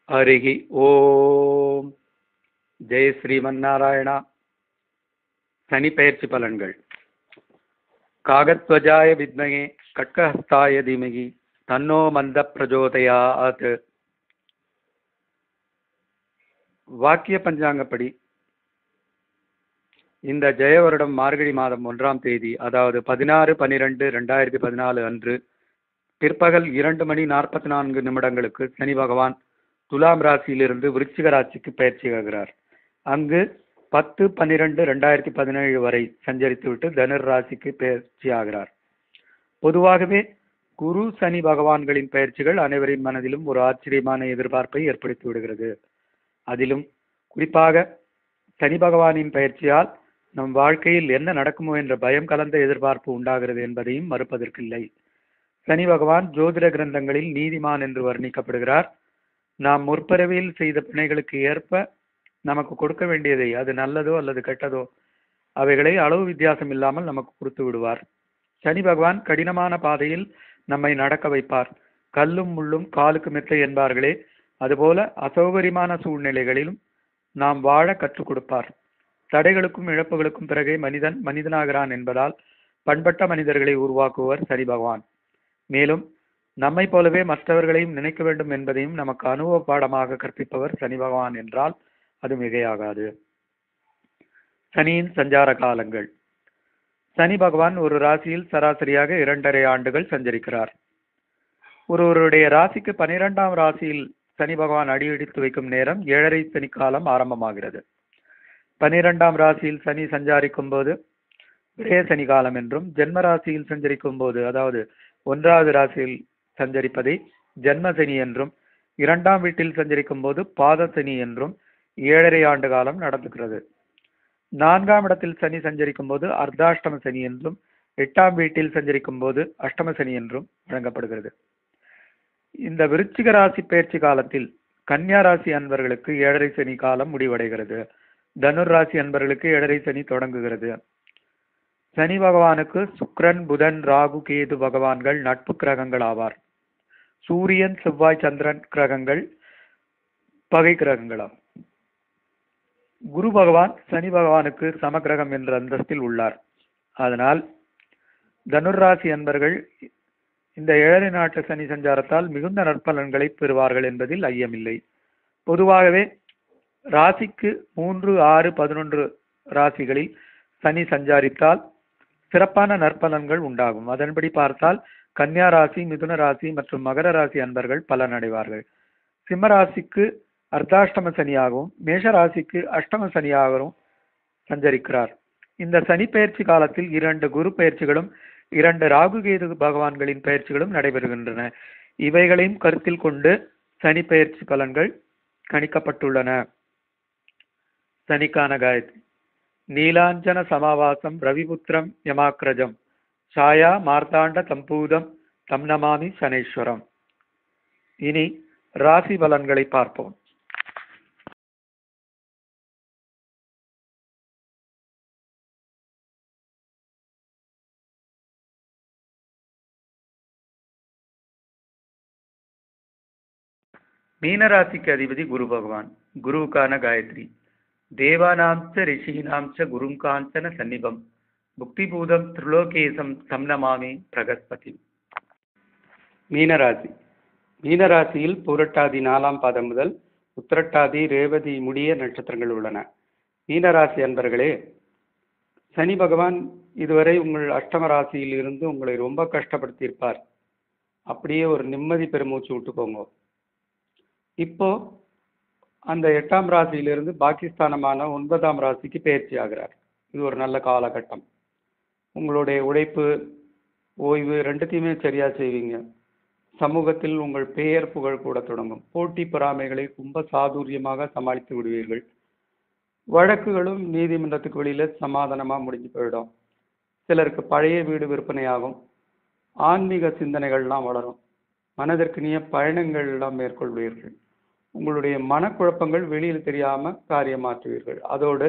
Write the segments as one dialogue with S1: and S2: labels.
S1: ஹரிஹி ஓம். ஜெய் ஸ்ரீமன்னாராயணா. சனி பெயர்ச்சி பலன்கள். காகத்வஜாய வித்மகே கட்கஹஸ்தாய தீமகி தன்னோ மந்த பிரஜோதயாத். வாக்கிய பஞ்சாங்கப்படி இந்த ஜெய வருடம் மார்கழி மாதம் 1ஆம் தேதி, அதாவது 16/12/2014 அன்று பிற்பகல் 2:44 சனி பகவான் துலாம் ராசியிலிருந்து விருச்சிக ராசிக்கு பயிற்சியாகிறார். அங்கு 10/12/2017 வரை சஞ்சரித்துவிட்டு தனுர் ராசிக்கு பயிற்சியாகிறார். பொதுவாகவே குரு சனி பகவான்களின் பயிற்சிகள் அனைவரின் மனதிலும் ஒரு ஆச்சரியமான எதிர்பார்ப்பை ஏற்படுத்தி விடுகிறது. அதிலும் குறிப்பாக சனி பகவானின் பயிற்சியால் நம் வாழ்க்கையில் என்ன நடக்குமோ என்ற பயம் கலந்த எதிர்பார்ப்பு உண்டாகிறது என்பதையும் மறுப்பதற்கில்லை. சனி பகவான் ஜோதிட கிரந்தங்களில் நீதிமான் என்று வர்ணிக்கப்படுகிறார். நாம் முற்பிறவியில் செய்த பிணைகளுக்கு ஏற்ப நமக்கு கொடுக்க வேண்டியதை, அது நல்லதோ அல்லது கெட்டதோ, அவைகளை அளவு வித்தியாசம் இல்லாமல் நமக்கு கொடுத்து விடுவார். சனி பகவான் கடினமான பாதையில் நம்மை நடக்க வைப்பார். கல்லும் முள்ளும் காலுக்கு மெத்தை என்பார்களே, அதுபோல அசௌகரியமான சூழ்நிலைகளிலும் நாம் வாழ கற்றுக் கொடுப்பார். தடைகளுக்கும் இழப்புகளுக்கும் பிறகே மனிதன் மனிதனாகிறான் என்பதால் பண்பட்ட மனிதர்களை உருவாக்குவர் சனி பகவான். மேலும் நம்மை போலவே மற்றவர்களையும் நினைக்க வேண்டும் என்பதையும் நமக்கு அனுபவ பாடமாக கற்பிப்பவர் சனி பகவான் என்றால் அது மிகையாகாது. சனியின் சஞ்சார காலங்கள். சனி பகவான் ஒரு ராசியில் சராசரியாக 2.5 ஆண்டுகள் சஞ்சரிக்கிறார். ஒருவருடைய ராசிக்கு 12ஆம் ராசியில் சனி பகவான் அடியெடுத்து வைக்கும் நேரம் 7.5 சனி காலம் ஆரம்பமாகிறது. 12ஆம் ராசியில் சனி சஞ்சாரிக்கும் போது விரய சனி காலம் என்றும், ஜென்ம ராசியில் சஞ்சரிக்கும் போது, அதாவது 1வது ராசியில் சஞ்சரிப்பதை ஜென்ம சனி என்றும், 2ஆம் வீட்டில் சஞ்சரிக்கும் போது பாத சனி என்றும் 7.5 ஆண்டு காலம் நடந்துகிறது. 4ஆம் இடத்தில் சனி சஞ்சரிக்கும் போது அர்த்தாஷ்டம சனி என்றும், 8ஆம் வீட்டில் சஞ்சரிக்கும் போது அஷ்டம சனி என்றும் வழங்கப்படுகிறது. இந்த விருச்சிக ராசி பயிற்சி காலத்தில் கன்னியா ராசி அன்பர்களுக்கு 7.5 சனி காலம் முடிவடைகிறது. தனுர் ராசி அன்பர்களுக்கு 7.5 சனி தொடங்குகிறது. சனி பகவானுக்கு சுக்கிரன், புதன், ராகு, கேது பகவான்கள் நட்பு கிரகங்கள் ஆவார். சூரியன், செவ்வாய், சந்திரன் கிரகங்கள் பகை கிரகங்களாம். குரு பகவான் சனி பகவானுக்கு சமகிரகம் என்ற அந்தஸ்தில் உள்ளார். அதனால் தனுர் ராசி அன்பர்கள் இந்த 7 நாட்டு சனி சஞ்சாரத்தால் மிகுந்த நற்பலன்களை பெறுவார்கள் என்பதில் ஐயமில்லை. பொதுவாகவே ராசிக்கு 3, 6, 11 ராசிகளில் சனி சஞ்சாரித்தால் சிறப்பான நற்பலன்கள் உண்டாகும். அதன்படி பார்த்தால் கன்னியா ராசி, மிதுன ராசி மற்றும் மகர ராசி அன்பர்கள் பலனடைவார்கள். சிம்ம ராசிக்கு அர்த்தாஷ்டம சனியாகவும், மேஷ ராசிக்கு அஷ்டம சனியாகவும் சஞ்சரிக்கிறார். இந்த சனி பயிற்சி காலத்தில் 2 குரு பயிற்சிகளும் 2 ராகு கேது பகவான்களின் பயிற்சிகளும் நடைபெறுகின்றன. இவைகளையும் கருத்தில் கொண்டு சனி பயிற்சி பலன்கள் கணிக்கப்பட்டுள்ளன. சனிக்கான காயத்ரி. நீலாஞ்சன சமாவாசம் ரவிபுத்திரம் யமாக்ரஜம் சாயா மார்த்தாண்ட தம்பூதம் தம் நமாமி சனேஸ்வரம். இனி ராசி பலன்களை பார்ப்போம். மீனராசிக்கு அதிபதி குரு பகவான். குருவுக்கான காயத்ரி. தேவானாம்ச ரிஷீனாம்ச குரும் காஞ்சன சன்னிபம் புக்திபூதம் திரிலோகேசம் சம்னமாமி பிரகஸ்பதி. மீனராசி. மீனராசியில் பூரட்டாதி 4ஆம் பாதம் முதல் உத்திரட்டாதி, ரேவதி முடிய நட்சத்திரங்கள் உள்ளன. மீனராசி அன்பர்களே, சனி பகவான் இதுவரை உங்கள் அஷ்டம ராசியில் இருந்து உங்களை ரொம்ப கஷ்டப்படுத்தியிருப்பார். அப்படியே ஒரு நிம்மதி பெருமூச்சு விட்டுக்கோங்க. இப்போ அந்த 8ஆம் ராசியிலிருந்து பாகிஸ்தானமான 9ஆம் ராசிக்கு பயிற்சி ஆகிறார். இது ஒரு நல்ல காலகட்டம். உங்களுடைய உழைப்பு, ஓய்வு ரெண்டுத்தையுமே சரியா செய்வீங்க. சமூகத்தில் உங்கள் பெயர் புகழ் கூட தொடங்கும். போட்டி பொறாமைகளை ரொம்ப சாதுரியமாக சமாளித்து விடுவீர்கள். வழக்குகளும் நீதிமன்றத்துக்கு வெளியில சமாதானமா முடிஞ்சு போயிடும். சிலருக்கு பழைய வீடு விற்பனையாகும். ஆன்மீக சிந்தனைகள்லாம் வளரும். மனதிற்கு நீய பயணங்கள் எல்லாம் மேற்கொள்வீர்கள். உங்களுடைய மனக்குழப்பங்கள் வெளியில் தெரியாம காரியமாற்றுவீர்கள். அதோடு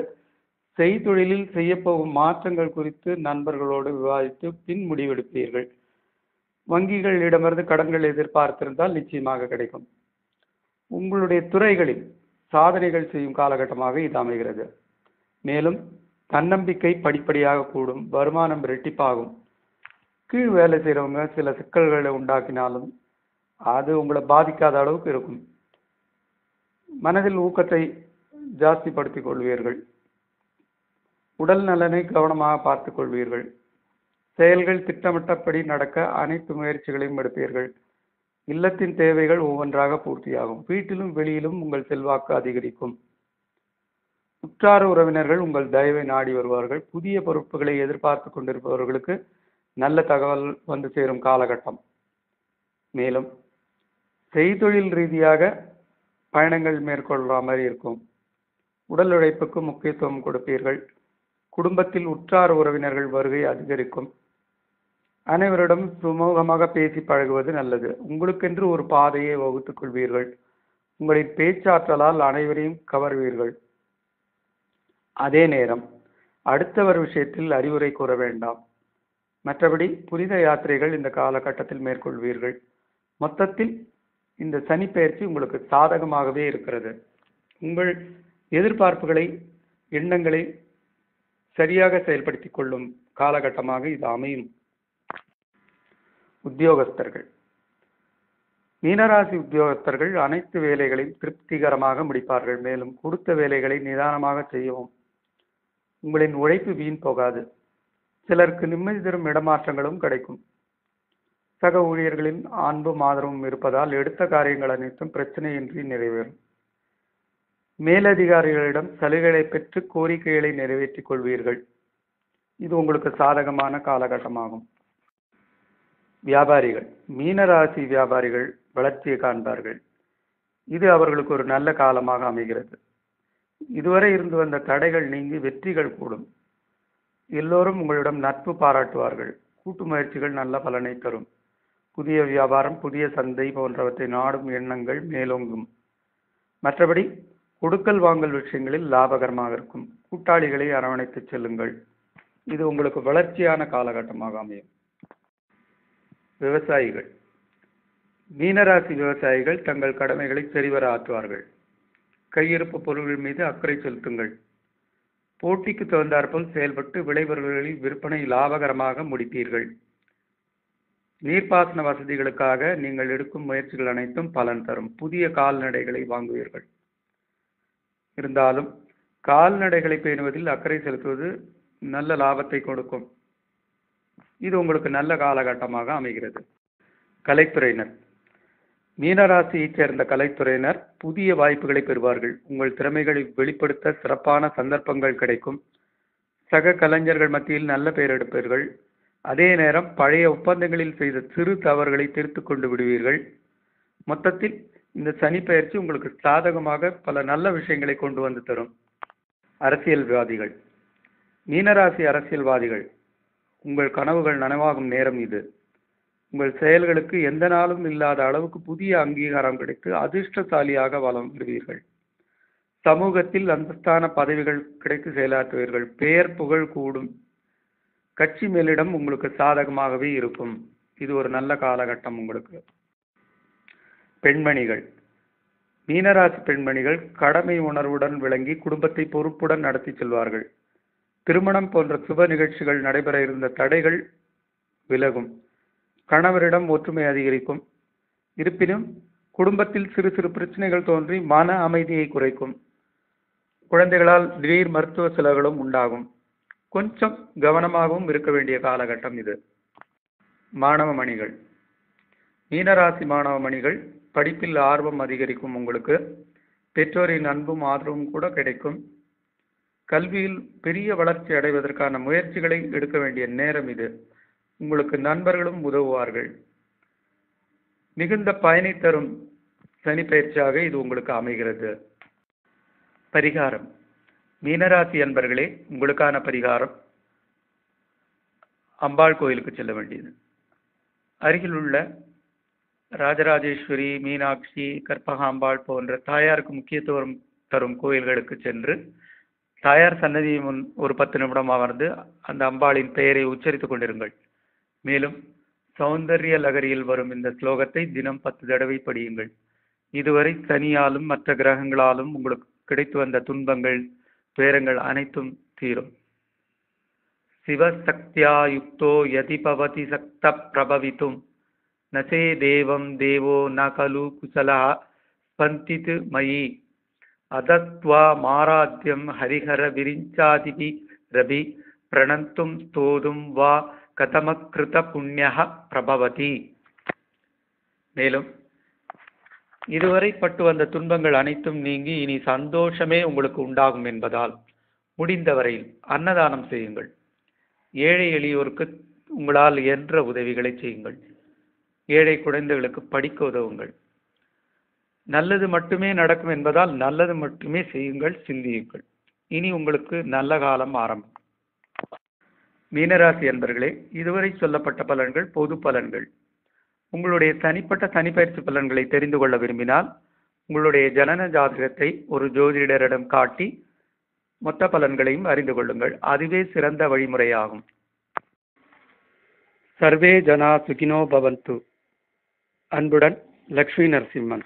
S1: செய்தொழிலில் செய்யப்போகும் மாற்றங்கள் குறித்து நண்பர்களோடு விவாதித்து பின் முடிவெடுப்பீர்கள். வங்கிகளிடமிருந்து கடன்கள் எதிர்பார்த்திருந்தால் நிச்சயமாக கிடைக்கும். உங்களுடைய துறைகளில் சாதனைகள் செய்யும் காலகட்டமாக இது அமைகிறது. மேலும் தன்னம்பிக்கை படிப்படியாக கூடும், வருமானம் இரட்டிப்பாகும். கீழ் வேலை செய்கிறவங்க சில சிக்கல்களை உண்டாக்கினாலும் அது உங்களை பாதிக்காத அளவுக்கு இருக்கும். மனதில் ஊக்கத்தை ஜாஸ்திப்படுத்திக் கொள்வீர்கள். உடல் நலனை கவனமாக பார்த்துக் கொள்வீர்கள். செயல்கள் திட்டமிட்டபடி நடக்க அனைத்து முயற்சிகளையும் எடுப்பீர்கள். இல்லத்தின் தேவைகள் ஒவ்வொன்றாக பூர்த்தியாகும். வீட்டிலும் வெளியிலும் உங்கள் செல்வாக்கு அதிகரிக்கும். உற்றார் உறவினர்கள் உங்கள் தயவை நாடி வருவார்கள். புதிய பொறுப்புகளை எதிர்பார்த்து கொண்டிருப்பவர்களுக்கு நல்ல தகவல் வந்து சேரும் காலகட்டம். மேலும் செய்தொழில் ரீதியாக பயணங்கள் மேற்கொள்ற மாதிரி இருக்கும். உடல் உழைப்புக்கு முக்கியத்துவம் கொடுப்பீர்கள். குடும்பத்தில் உற்றார் உறவினர்கள் வருகை அதிகரிக்கும். அனைவரிடம் சுமூகமாக பேசி பழகுவது நல்லது. உங்களுக்கென்று ஒரு பாதையை வகுத்துக் கொள்வீர்கள். உங்களின் பேச்சாற்றலால் அனைவரையும் கவர்வீர்கள். அதே நேரம் அடுத்தவர் விஷயத்தில் அறிவுரை கூற வேண்டாம். மற்றபடி புனித யாத்திரைகள் இந்த காலகட்டத்தில் மேற்கொள்வீர்கள். மொத்தத்தில் இந்த சனி பெயர்ச்சி உங்களுக்கு சாதகமாகவே இருக்கிறது. உங்கள் எதிர்பார்ப்புகளை, எண்ணங்களை சரியாக செயல்படுத்திக் கொள்ளும் காலகட்டமாக இது அமையும். உத்தியோகஸ்தர்கள். மீனராசி உத்தியோகஸ்தர்கள் அனைத்து வேலைகளையும் திருப்திகரமாக முடிப்பார்கள். மேலும் கொடுத்த வேலைகளை நிதானமாக செய்யவும். உங்களின் உழைப்பு வீண் போகாது. சிலருக்கு நிம்மதி தரும் இடமாற்றங்களும் கிடைக்கும். சக ஊழியர்களின் அன்பும் ஆதரவும் இருப்பதால் எடுத்த காரியங்கள் அனைத்தும் பிரச்சனையின்றி நிறைவேறும். மேலதிகாரிகளிடம் சலுகைகளை பெற்று கோரிக்கைகளை நிறைவேற்றிக் கொள்வீர்கள். இது உங்களுக்கு சாதகமான காலகட்டமாகும். வியாபாரிகள். மீனராசி வியாபாரிகள் வளர்ச்சியை காண்பார்கள். இது அவர்களுக்கு ஒரு நல்ல காலமாக அமைகிறது. இதுவரை இருந்து வந்த தடைகள் நீங்கி வெற்றிகள் கூடும். எல்லோரும் உங்களிடம் நட்பு பாராட்டுவார்கள். கூட்டு முயற்சிகள் நல்ல பலனை தரும். புதிய வியாபாரம், புதிய சந்தை போன்றவற்றை நாடும் எண்ணங்கள் மேலோங்கும். மற்றபடி கொடுக்கல் வாங்கல் விஷயங்களில் லாபகரமாக இருக்கும். கூட்டாளிகளை அரவணைத்து செல்லுங்கள். இது உங்களுக்கு வளர்ச்சியான காலகட்டமாக அமையும். விவசாயிகள். மீனராசி விவசாயிகள் தங்கள் கடமைகளை சரிவர ஆற்றுவார்கள். கையிருப்பு பொருள்கள் மீது அக்கறை செலுத்துங்கள். போட்டிக்கு தகுந்தாற்போல் செயல்பட்டு விளைபொருள்களில் விற்பனை லாபகரமாக முடிப்பீர்கள். நீர்ப்பாசன வசதிகளுக்காக நீங்கள் எடுக்கும் முயற்சிகள் அனைத்தும் பலன் தரும். புதிய கால்நடைகளை வாங்குவீர்கள். இருந்தாலும் கால்நடைகளை பேணுவதில் அக்கறை செலுத்துவது நல்ல லாபத்தை கொடுக்கும். இது உங்களுக்கு நல்ல காலகட்டமாக அமைகிறது. கலைத்துறையினர். மீனராசியைச் சேர்ந்த கலைத்துறையினர் புதிய வாய்ப்புகளை பெறுவார்கள். உங்கள் திறமைகளை வெளிப்படுத்த சிறப்பான சந்தர்ப்பங்கள் கிடைக்கும். சக கலைஞர்கள் மத்தியில் நல்ல பெயர் எடுப்பீர்கள். அதே நேரம் பழைய ஒப்பந்தங்களில் செய்த சிறு தவறுகளை திருத்திக் கொண்டு விடுவீர்கள். மொத்தத்தில் இந்த சனி பெயர்ச்சி உங்களுக்கு சாதகமாக பல நல்ல விஷயங்களை கொண்டு வந்து தரும். அரசியல்வாதிகள். மீனராசி அரசியல்வாதிகள், உங்கள் கனவுகள் நனவாகும் நேரம் இது. உங்கள் செயல்களுக்கு எந்த நாளும் இல்லாத அளவுக்கு புதிய அங்கீகாரம் கிடைத்து அதிர்ஷ்டசாலியாக வலம் வருவீர்கள். சமூகத்தில் அந்தஸ்தான பதவிகள் கிடைத்து செயலாற்றுவீர்கள். பெயர் புகழ் கூடும். கட்சி மேலிடம் உங்களுக்கு சாதகமாகவே இருக்கும். இது ஒரு நல்ல காலகட்டம் உங்களுக்கு. பெண்மணிகள். மீனராசி பெண்மணிகள் கடமை உணர்வுடன் விளங்கி குடும்பத்தை பொறுப்புடன் நடத்தி செல்வார்கள். திருமணம் போன்ற சுப நிகழ்ச்சிகள் நடைபெற இருந்த தடைகள் விலகும். கணவரிடம் ஒற்றுமை அதிகரிக்கும். இருப்பினும் குடும்பத்தில் சிறு சிறு பிரச்சனைகள் தோன்றி மன அமைதியை குறைக்கும். குழந்தைகளால் திடீர் மருத்துவ செலவுகளும் உண்டாகும். கொஞ்சம் கவனமாகவும் இருக்க வேண்டிய காலகட்டம் இது. மாணவ மணிகள். மீனராசி மாணவ மணிகள் படிப்பில் ஆர்வம் அதிகரிக்கும். உங்களுக்கு பெற்றோரின் அன்பும் ஆதரவும் கூட கிடைக்கும். கல்வியில் பெரிய வளர்ச்சி அடைவதற்கான முயற்சிகளை எடுக்க வேண்டிய நேரம் இது. உங்களுக்கு நண்பர்களும் உதவுவார்கள். மிகுந்த பயனை தரும் சனி பயிற்சியாக இது உங்களுக்கு அமைகிறது. பரிகாரம். மீனராசி அன்பர்களே, உங்களுக்கான பரிகாரம் அம்பாள் கோயிலுக்கு செல்ல வேண்டியது. அருகில் உள்ள ராஜராஜேஸ்வரி, மீனாட்சி, கற்பகாம்பாள் போன்ற தாயாருக்கு முக்கியத்துவம் தரும் கோயில்களுக்கு சென்று தாயார் சன்னதி முன் ஒரு 10 நிமிடம் அமர்ந்து அந்த அம்பாளின் பெயரை உச்சரித்துக் கொண்டிருங்கள். மேலும் சௌந்தர்ய லகரியில் வரும் இந்த ஸ்லோகத்தை தினம் 10 தடவை படியுங்கள். இதுவரை சனியாலும் மற்ற கிரகங்களாலும் உங்களுக்கு கிடைத்து வந்த துன்பங்கள், துயரங்கள் அனைத்தும் தீரும். சிவசக்தியா யுக்தோ யதி பவதி சக்த பிரபவித்தும் நசே தேவம் தேவோ ந கலு குசலா ஸ்பந்தித்து மயி அதத்வா மாராத்யம் ஹரிஹர விரிஞ்சாதிபி ரபி பிரணந்தும் ஸ்தோதும் வா கதமக்ருத புண்ணிய பிரபவதி. மேலும் இதுவரை பட்டு வந்த துன்பங்கள் அனைத்தும் நீங்கி இனி சந்தோஷமே உங்களுக்கு உண்டாகும் என்பதால் முடிந்தவரையில் அன்னதானம் செய்யுங்கள். ஏழை எளியோருக்கு உங்களால் இயன்ற உதவிகளை செய்யுங்கள். ஏழை குழந்தைகளுக்கு படிக்க உதவுங்கள். நல்லது மட்டுமே நடக்கும் என்பதால் நல்லது மட்டுமே செய்யுங்கள், சிந்தியுங்கள். இனி உங்களுக்கு நல்ல காலம் ஆரம்பம். மீனராசி அன்பர்களே, இதுவரை சொல்லப்பட்ட பலன்கள் பொது பலன்கள். உங்களுடைய தனிப்பட்ட தனிப்பயிற்சி பலன்களை தெரிந்து கொள்ள விரும்பினால் உங்களுடைய ஜனன ஜாதகத்தை ஒரு ஜோதிடரிடம் காட்டி மொத்த பலன்களையும் அறிந்து கொள்ளுங்கள். அதுவே சிறந்த வழிமுறையாகும். சர்வே ஜனா சுகினோ பவந்து. அன்புடன் லக்ஷ்மி நரசிம்மன்.